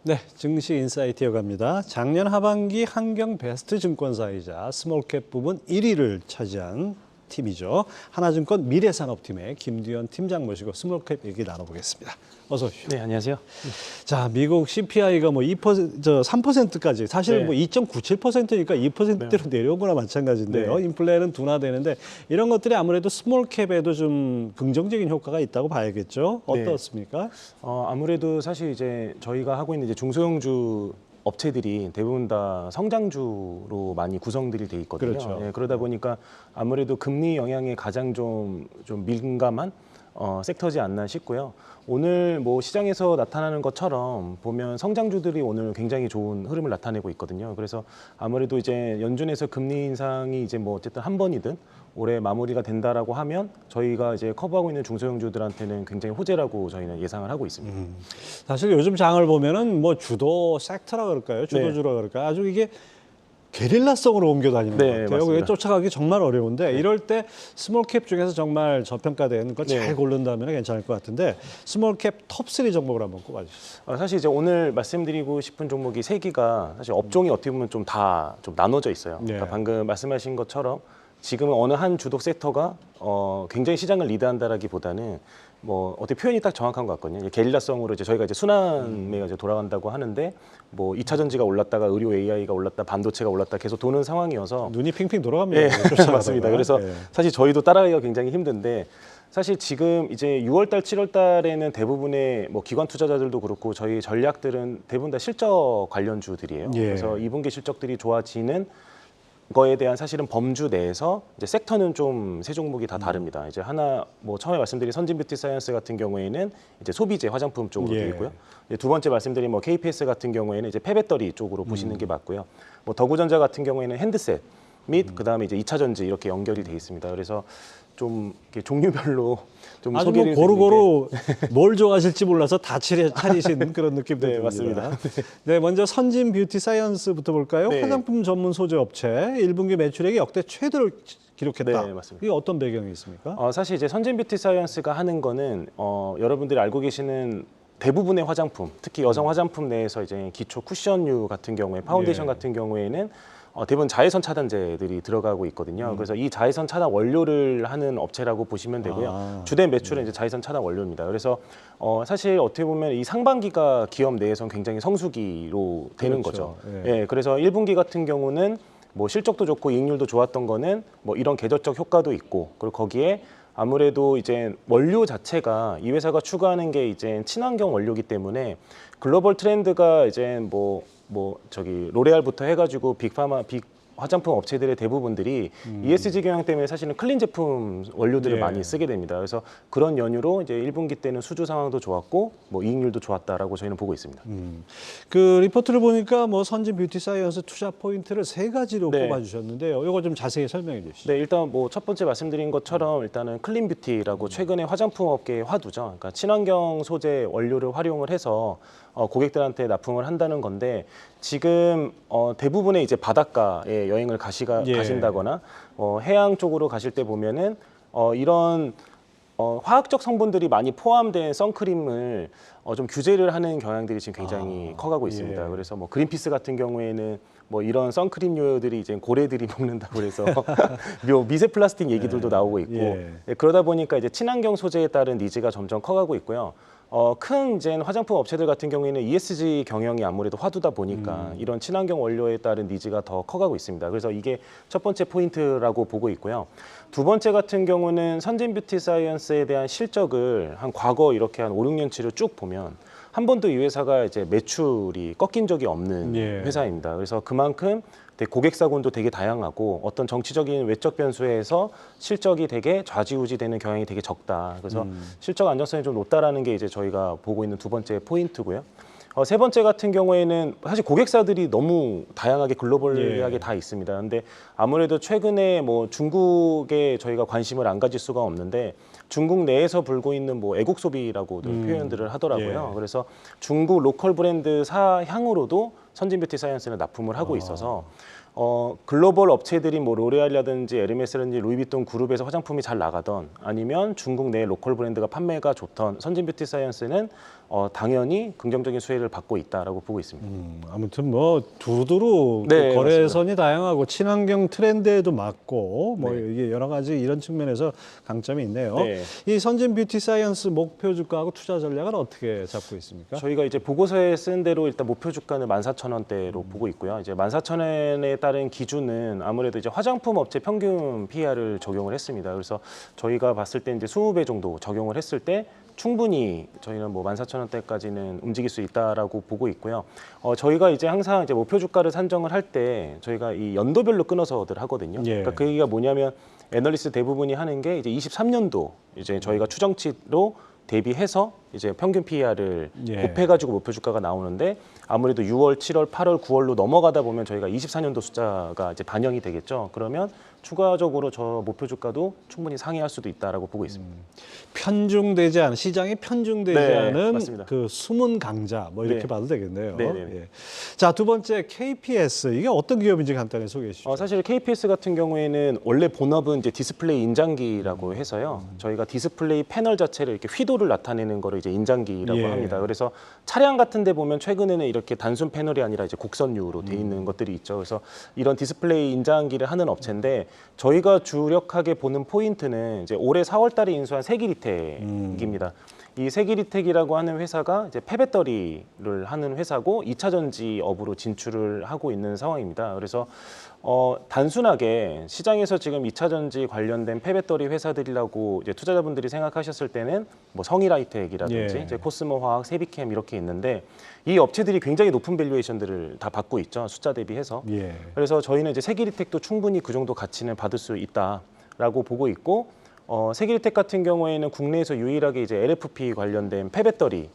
네, 증시 인사이트 이어갑니다. 작년 하반기 한경 베스트 증권사이자 스몰캡 부분 1위를 차지한 팀이죠. 하나증권 미래산업팀의 김두현 팀장 모시고 스몰캡 얘기 나눠보겠습니다. 어서 오십시오. 네, 안녕하세요. 자, 미국 CPI가 뭐 3%까지 사실 네. 뭐 2.97%니까 2%대로 내려온 거나 마찬가지인데요. 네. 인플레는 둔화되는데 이런 것들이 아무래도 스몰캡에도 좀 긍정적인 효과가 있다고 봐야겠죠. 네. 어떻습니까? 아무래도 사실 이제 저희가 하고 있는 이제 중소형주 업체들이 대부분 다 성장주로 많이 구성들이 돼 있거든요. 그렇죠. 예, 그러다 보니까 아무래도 금리 영향에 가장 좀 민감한 섹터지 않나 싶고요. 오늘 뭐 시장에서 나타나는 것처럼 보면 성장주들이 오늘 굉장히 좋은 흐름을 나타내고 있거든요. 그래서 아무래도 이제 연준에서 금리 인상이 이제 뭐 어쨌든 한 번이든 올해 마무리가 된다라고 하면 저희가 이제 커버하고 있는 중소형주들한테는 굉장히 호재라고 저희는 예상을 하고 있습니다. 사실 요즘 장을 보면은 뭐 주도 섹터라 그럴까요? 주도주라 그럴까요? 아주 이게 게릴라성으로 옮겨 다니는 것 네, 같아요. 맞습니다. 그게 쫓아가기 정말 어려운데 이럴 때 스몰캡 중에서 정말 저평가된 거 잘 고른다면 괜찮을 것 같은데 스몰캡 톱3 종목을 한번 꼽아주세요. 사실 이제 오늘 말씀드리고 싶은 종목이 세 개가 사실 업종이 어떻게 보면 좀 다 좀 나눠져 있어요. 그러니까 방금 말씀하신 것처럼 지금은 어느 한 주도 섹터가 굉장히 시장을 리드한다라기보다는 뭐 어떻게 표현이 딱 정확한 것 같거든요. 게릴라성으로 이제 저희가 이제 순환매가 이제 돌아간다고 하는데 뭐 2차 전지가 올랐다가 의료 AI가 올랐다, 반도체가 올랐다 계속 도는 상황이어서 눈이 핑핑 돌아갑니다. 네, 맞습니다. 그래서 사실 저희도 따라가기가 굉장히 힘든데 사실 지금 이제 6월달, 7월달에는 대부분의 뭐 기관 투자자들도 그렇고 저희 전략들은 대부분 다 실적 관련주들이에요. 그래서 2분기 실적들이 좋아지는 거에 대한 사실은 범주 내에서 이제 섹터는 좀 세 종목이 다 다릅니다. 이제 하나 뭐 처음에 말씀드린 선진 뷰티 사이언스 같은 경우에는 이제 소비재 화장품 쪽으로 되어 있고요. 이제 두 번째 말씀드린 뭐 KPS 같은 경우에는 이제 폐배터리 쪽으로 보시는 게 맞고요. 뭐 더구전자 같은 경우에는 핸드셋 및 그다음에 이제 2차 전지 이렇게 연결이 돼 있습니다. 그래서 좀 이렇게 종류별로 좀 아주 소개를 뭐 고루고루 뭘 좋아하실지 몰라서 다 차리신 그런 느낌도 네, 듭니다. 맞습니다. 네, 먼저 선진 뷰티 사이언스부터 볼까요? 네. 화장품 전문 소재 업체 1분기 매출액이 역대 최대를 기록했다. 네, 맞습니다. 이게 어떤 배경이 있습니까? 사실 이제 선진 뷰티 사이언스가 하는 거는 여러분들이 알고 계시는 대부분의 화장품, 특히 여성 화장품 내에서 이제 기초 쿠션류 같은 경우에 파운데이션 같은 경우에는 대부분 자외선 차단제들이 들어가고 있거든요. 그래서 이 자외선 차단 원료를 하는 업체라고 보시면 되고요. 주된 매출은 이제 자외선 차단 원료입니다. 그래서 사실 어떻게 보면 이 상반기가 기업 내에서는 굉장히 성수기로 되는 그렇죠. 거죠. 예, 그래서 1분기 같은 경우는 뭐 실적도 좋고 이익률도 좋았던 거는 뭐 이런 계절적 효과도 있고 그리고 거기에 아무래도 이제 원료 자체가 이 회사가 추구하는 게 이제 친환경 원료이기 때문에 글로벌 트렌드가 이제 뭐 저기 로레알부터 해가지고 빅파마 빅 화장품 업체들의 대부분들이 ESG 경영 때문에 사실은 클린 제품 원료들을 많이 쓰게 됩니다. 그래서 그런 연유로 이제 1분기 때는 수주 상황도 좋았고 뭐 이익률도 좋았다라고 저희는 보고 있습니다. 그 리포트를 보니까 뭐 선진 뷰티 사이언스 투자 포인트를 3가지로 꼽아주셨는데요. 이거 좀 자세히 설명해 주시죠. 네, 일단 뭐 첫 번째 말씀드린 것처럼 일단은 클린 뷰티라고 최근에 화장품 업계의 화두죠. 그러니까 친환경 소재 원료를 활용을 해서 고객들한테 납품을 한다는 건데 지금 대부분의 이제 바닷가에 여행을 가신다거나 해양 쪽으로 가실 때 보면은 이런 화학적 성분들이 많이 포함된 선크림을 좀 규제를 하는 경향들이 지금 굉장히 커가고 있습니다. 그래서 뭐 그린피스 같은 경우에는 뭐 이런 선크림류들이 이제 고래들이 먹는다고 그래서 미세 플라스틱 얘기들도 나오고 있고 그러다 보니까 이제 친환경 소재에 따른 니즈가 점점 커가고 있고요. 큰 이제 화장품 업체들 같은 경우에는 ESG 경영이 아무래도 화두다 보니까 이런 친환경 원료에 따른 니즈가 더 커가고 있습니다. 그래서 이게 첫 번째 포인트라고 보고 있고요. 두 번째 같은 경우는 선진 뷰티 사이언스에 대한 실적을 한 과거 이렇게 한 5, 6년치를 쭉 보면 한 번도 이 회사가 이제 매출이 꺾인 적이 없는 회사입니다. 그래서 그만큼 고객사군도 되게 다양하고 어떤 정치적인 외적 변수에서 실적이 되게 좌지우지되는 경향이 되게 적다. 그래서 실적 안정성이 좀 높다라는 게 이제 저희가 보고 있는 두 번째 포인트고요. 세 번째 같은 경우에는 사실 고객사들이 너무 다양하게 글로벌하게 다 있습니다. 근데 아무래도 최근에 뭐 중국에 저희가 관심을 안 가질 수가 없는데 중국 내에서 불고 있는 뭐 애국 소비라고도 표현들을 하더라고요. 그래서 중국 로컬 브랜드 사향으로도 선진 뷰티 사이언스는 납품을 하고 있어서 글로벌 업체들이 뭐 로레알이라든지 에르메스라든지 루이비통 그룹에서 화장품이 잘 나가던 아니면 중국 내 로컬 브랜드가 판매가 좋던 선진 뷰티 사이언스는 당연히 긍정적인 수혜를 받고 있다라고 보고 있습니다. 아무튼 뭐 두루두루 네, 그 거래선이 다양하고 친환경 트렌드에도 맞고 뭐 네. 이게 여러 가지 이런 측면에서 강점이 있네요. 네. 이 선진 뷰티 사이언스 목표 주가하고 투자 전략은 어떻게 잡고 있습니까? 저희가 이제 보고서에 쓴 대로 일단 목표 주가는 14,000원대로 보고 있고요. 이제 14,000원에 따른 기준은 아무래도 이제 화장품 업체 평균 PR을 적용을 했습니다. 그래서 저희가 봤을 때 이제 20배 정도 적용을 했을 때 충분히 저희는 뭐 14,000원대까지는 움직일 수 있다라고 보고 있고요. 저희가 이제 항상 이제 목표 주가를 산정을 할 때 저희가 이 연도별로 끊어서들 하거든요. 예. 그러니까 그 얘기가 뭐냐면 애널리스트 대부분이 하는 게 이제 23년도 이제 저희가 추정치로 대비해서 이제 평균 PR을 예. 곱해가지고 목표 주가가 나오는데 아무래도 6월, 7월, 8월, 9월로 넘어가다 보면 저희가 24년도 숫자가 이제 반영이 되겠죠. 그러면 추가적으로 저 목표 주가도 충분히 상회할 수도 있다라고 보고 있습니다. 편중되지 않은 시장이 편중되지 네, 않은 맞습니다. 그 숨은 강자 뭐 이렇게 네. 봐도 되겠네요. 네, 네. 예. 자, 두 번째 KPS 이게 어떤 기업인지 간단히 소개해 주시죠. 사실 KPS 같은 경우에는 원래 본업은 이제 디스플레이 인장기라고 해서요. 저희가 디스플레이 패널 자체를 이렇게 휘도를 나타내는 거를 이제 인장기라고 예. 합니다. 그래서 차량 같은 데 보면 최근에는 이렇게 단순 패널이 아니라 이제 곡선류로 돼 있는 것들이 있죠. 그래서 이런 디스플레이 인장기를 하는 업체인데 저희가 주력하게 보는 포인트는 이제 올해 4월 달에 인수한 세기리텍입니다. 이 세기리텍이라고 하는 회사가 이제 폐배터리를 하는 회사고 2차 전지 업으로 진출을 하고 있는 상황입니다. 그래서 단순하게 시장에서 지금 2차 전지 관련된 폐배터리 회사들이라고 이제 투자자분들이 생각하셨을 때는 뭐 성일하이텍이라든지 예. 이제 코스모화학, 세비캠 이렇게 있는데 이 업체들이 굉장히 높은 밸류에이션들을 다 받고 있죠. 숫자 대비해서. 예. 그래서 저희는 이제 세기리텍도 충분히 그 정도 가치는 받을 수 있다라고 보고 있고 세기리텍 같은 경우에는 국내에서 유일하게 이제 LFP 관련된 폐배터리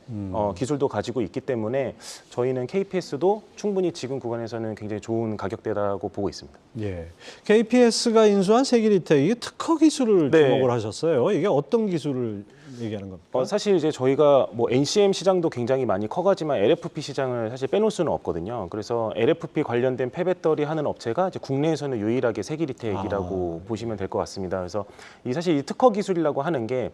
기술도 가지고 있기 때문에 저희는 KPS도 충분히 지금 구간에서는 굉장히 좋은 가격대라고 보고 있습니다. 예. KPS가 인수한 세기리텍 이게 특허 기술을 네. 주목을 하셨어요. 이게 어떤 기술을 얘기하는 겁니까? 사실 이제 저희가 뭐 NCM 시장도 굉장히 많이 커가지만 LFP 시장을 사실 빼놓을 수는 없거든요. 그래서 LFP 관련된 폐배터리 하는 업체가 이제 국내에서는 유일하게 세기리텍이라고 보시면 될 것 같습니다. 그래서 이 사실 이 특허 기술이라고 하는 게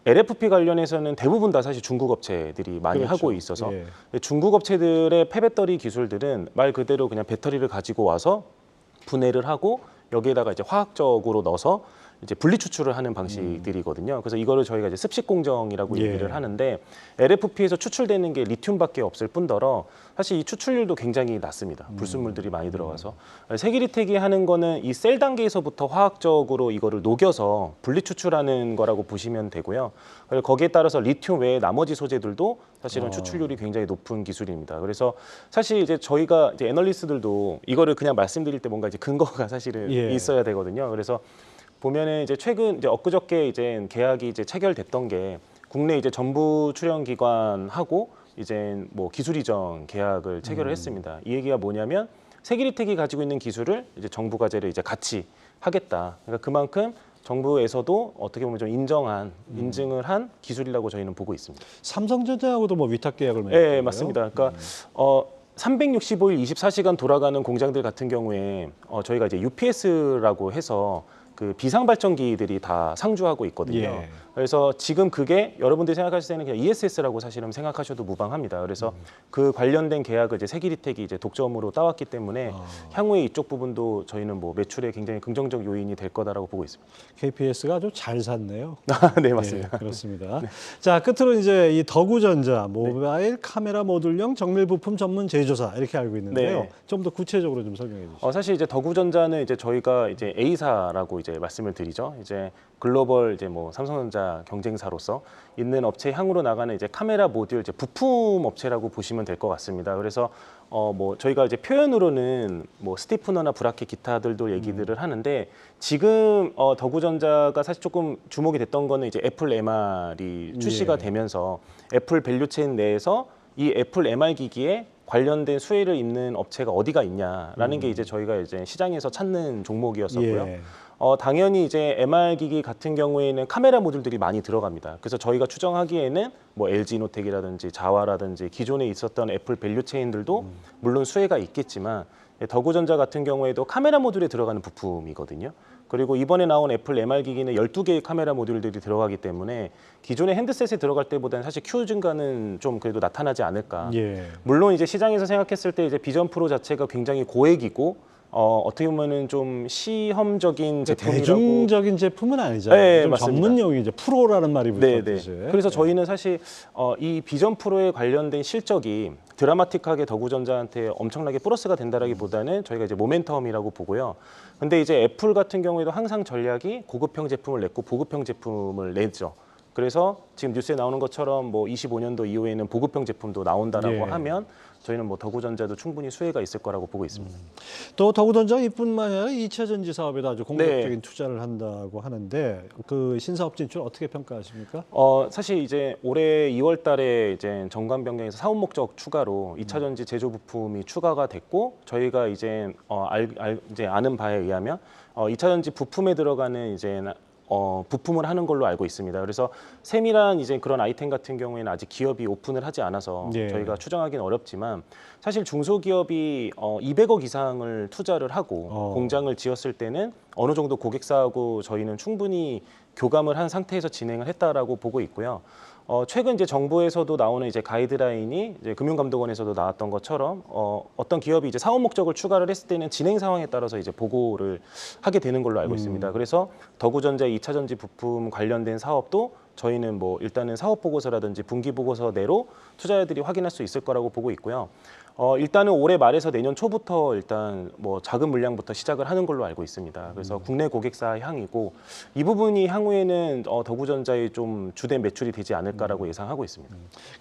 LFP 관련해서는 대부분 다 사실 중국 업체들이 많이 그렇죠. 하고 있어서 예. 중국 업체들의 폐배터리 기술들은 말 그대로 그냥 배터리를 가지고 와서 분해를 하고 여기에다가 이제 화학적으로 넣어서 이제 분리 추출을 하는 방식들이거든요. 그래서 이거를 저희가 이제 습식 공정이라고 예. 얘기를 하는데 LFP에서 추출되는 게 리튬밖에 없을 뿐더러 사실 이 추출률도 굉장히 낮습니다. 불순물들이 많이 들어가서 세기리텍이 하는 거는 이 셀 단계에서부터 화학적으로 이거를 녹여서 분리 추출하는 거라고 보시면 되고요. 그리고 거기에 따라서 리튬 외에 나머지 소재들도 사실은 추출률이 굉장히 높은 기술입니다. 그래서 사실 이제 저희가 이제 애널리스트들도 이거를 그냥 말씀드릴 때 뭔가 이제 근거가 사실은 예. 있어야 되거든요. 그래서 보면은 이제 최근 이제 엊그저께 이제 계약이 이제 체결됐던 게 국내 이제 정부 출연 기관하고 이제 뭐 기술 이전 계약을 체결을 했습니다. 이 얘기가 뭐냐면 세기리텍이 가지고 있는 기술을 이제 정부 과제를 이제 같이 하겠다. 그러니까 그만큼 정부에서도 어떻게 보면 좀 인증을 한 기술이라고 저희는 보고 있습니다. 삼성전자하고도 뭐 위탁 계약을 맺었고요. 네, 맞습니다. 그러니까 365일 24시간 돌아가는 공장들 같은 경우에 저희가 이제 UPS라고 해서 그 비상 발전기들이 다 상주하고 있거든요. 예. 그래서 지금 그게 여러분들이 생각하실 때는 그냥 ESS라고 사실은 생각하셔도 무방합니다. 그래서 그 관련된 계약을 이제 세기리텍이 이제 독점으로 따왔기 때문에 향후에 이쪽 부분도 저희는 뭐 매출에 굉장히 긍정적 요인이 될 거다라고 보고 있습니다. KPS가 아주 잘 샀네요. 네, 맞습니다. 예, 그렇습니다. 자, 끝으로 이제 이 더구전자 모바일 카메라 모듈형 정밀 부품 전문 제조사 이렇게 알고 있는데요. 네. 좀 더 구체적으로 좀 설명해 주시죠. 사실 이제 더구전자는 이제 저희가 이제 A사라고 이제 말씀을 드리죠. 이제 글로벌 이제 뭐 삼성전자 경쟁사로서 있는 업체 향으로 나가는 이제 카메라 모듈 이제 부품 업체라고 보시면 될 것 같습니다. 그래서 뭐 저희가 이제 표현으로는 뭐 스티프너나 브라켓 기타들도 얘기들을 하는데 지금 더구전자가 사실 조금 주목이 됐던 거는 이제 애플 MR이 출시가 예. 되면서 애플 밸류체인 내에서 이 애플 MR 기기에 관련된 수혜를 입는 업체가 어디가 있냐라는 게 이제 저희가 이제 시장에서 찾는 종목이었었고요. 예. 당연히 이제 MR 기기 같은 경우에는 카메라 모듈들이 많이 들어갑니다. 그래서 저희가 추정하기에는 뭐 LG노텍이라든지 자와라든지 기존에 있었던 애플 밸류 체인들도 물론 수혜가 있겠지만 더구전자 같은 경우에도 카메라 모듈에 들어가는 부품이거든요. 그리고 이번에 나온 애플 MR 기기는 12개의 카메라 모듈들이 들어가기 때문에 기존의 핸드셋에 들어갈 때보다는 사실 Q 증가는 좀 그래도 나타나지 않을까. 예. 물론 이제 시장에서 생각했을 때 이제 비전 프로 자체가 굉장히 고액이고 어떻게 보면은 좀 시험적인 제품이라고. 대중적인 제품은 아니잖아요. 네, 좀 맞습니다. 전문용이죠. 프로라는 말이 네, 붙었듯이. 네. 그래서 저희는 사실 이 비전 프로에 관련된 실적이 드라마틱하게 더구전자한테 엄청나게 플러스가 된다라기보다는 저희가 이제 모멘텀이라고 보고요. 근데 이제 애플 같은 경우에도 항상 전략이 고급형 제품을 냈고 보급형 제품을 내죠. 그래서 지금 뉴스에 나오는 것처럼 뭐 25년도 이후에는 보급형 제품도 나온다라고 예. 하면 저희는 뭐 더구전자도 충분히 수혜가 있을 거라고 보고 있습니다. 또 더구전자 이뿐만 아니라 2차 전지 사업에도 아주 공격적인 네. 투자를 한다고 하는데 그 신사업 진출 어떻게 평가하십니까? 사실 이제 올해 2월 달에 이제 정관 변경에서 사업 목적 추가로 2차 전지 제조 부품이 추가가 됐고 저희가 이제 이제 아는 바에 의하면 2차 전지 부품에 들어가는 이제 부품을 하는 걸로 알고 있습니다. 그래서 세밀한 이제 그런 아이템 같은 경우에는 아직 기업이 오픈을 하지 않아서 예. 저희가 추정하기는 어렵지만 사실 중소기업이 200억 이상을 투자를 하고 공장을 지었을 때는 어느 정도 고객사하고 저희는 충분히 교감을 한 상태에서 진행을 했다라고 보고 있고요. 최근 이제 정부에서도 나오는 이제 가이드라인이 이제 금융감독원에서도 나왔던 것처럼 어떤 기업이 이제 사업 목적을 추가를 했을 때는 진행 상황에 따라서 이제 보고를 하게 되는 걸로 알고 있습니다. 그래서 더구전자의 2차 전지 부품 관련된 사업도 저희는 뭐 일단은 사업 보고서라든지 분기 보고서 내로 투자자들이 확인할 수 있을 거라고 보고 있고요. 일단은 올해 말에서 내년 초부터 일단 뭐 작은 물량부터 시작을 하는 걸로 알고 있습니다. 그래서 국내 고객사 향이고 이 부분이 향후에는 더구전자의 좀 주된 매출이 되지 않을까라고 예상하고 있습니다.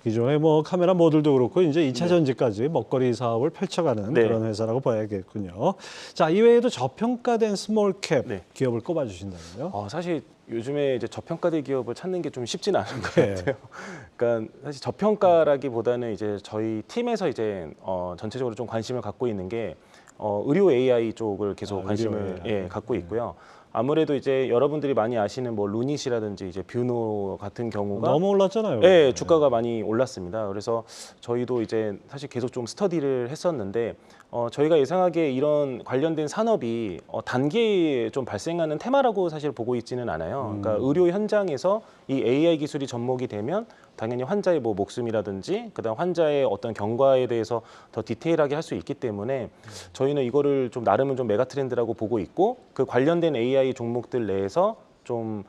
기존에 뭐 카메라 모듈도 그렇고 이제 2차 전지까지 먹거리 사업을 펼쳐가는 네. 그런 회사라고 봐야겠군요. 자, 이외에도 저평가된 스몰캡 네. 기업을 꼽아주신다면요? 사실 요즘에 이제 저평가된 기업을 찾는 게 좀 쉽지는 않은 것 네. 같아요. 그러니까 사실 저평가라기보다는 이제 저희 팀에서 이제 전체적으로 좀 관심을 갖고 있는 게 의료 AI 쪽을 계속 관심을 의료 AI. 갖고 있고요. 아무래도 이제 여러분들이 많이 아시는 뭐 루닛이라든지 이제 뷰노 같은 경우가 너무 올랐잖아요. 네, 주가가 많이 올랐습니다. 그래서 저희도 이제 사실 계속 좀 스터디를 했었는데 저희가 예상하기에 이런 관련된 산업이 단기에 좀 발생하는 테마라고 사실 보고 있지는 않아요. 그러니까 의료 현장에서 이 AI 기술이 접목이 되면 당연히 환자의 뭐 목숨이라든지 그다음 환자의 어떤 경과에 대해서 더 디테일하게 할 수 있기 때문에 저희는 이거를 좀 나름은 좀 메가 트렌드라고 보고 있고 그 관련된 AI 종목들 내에서 좀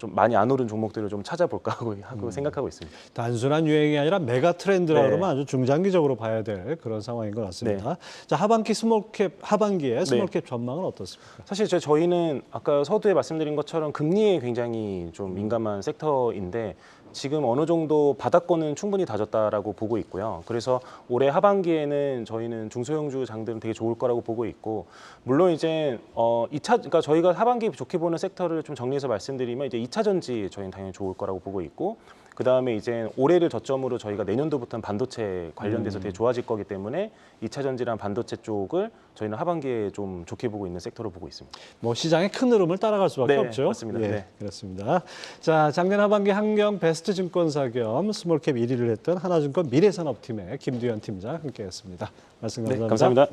많이 안 오른 종목들을 좀 찾아볼까 하고 생각하고 있습니다. 단순한 유행이 아니라 메가 트렌드라 네. 그러면 아주 중장기적으로 봐야 될 그런 상황인 것 같습니다. 자, 하반기에 스몰캡 전망은 어떻습니까? 사실 저희는 아까 서두에 말씀드린 것처럼 금리에 굉장히 좀 민감한 섹터인데 지금 어느 정도 바닥권은 충분히 다졌다라고 보고 있고요. 그래서 올해 하반기에는 저희는 중소형주 장들은 되게 좋을 거라고 보고 있고 물론 이제 그러니까 저희가 하반기 좋게 보는 섹터를 좀 정리해서 말씀드리면 이제 2차 전지 저희는 당연히 좋을 거라고 보고 있고 그 다음에 이제 올해를 저점으로 저희가 내년도부터는 반도체 관련돼서 되게 좋아질 거기 때문에 2차 전지랑 반도체 쪽을 저희는 하반기에 좀 좋게 보고 있는 섹터로 보고 있습니다. 뭐 시장의 큰 흐름을 따라갈 수밖에 네, 없죠. 맞습니다. 예, 네. 그렇습니다. 자, 작년 하반기 한경 베스트 증권사 겸 스몰캡 1위를 했던 하나증권 미래산업팀의 김두현 팀장 함께했습니다. 말씀 감사합니다. 네, 감사합니다.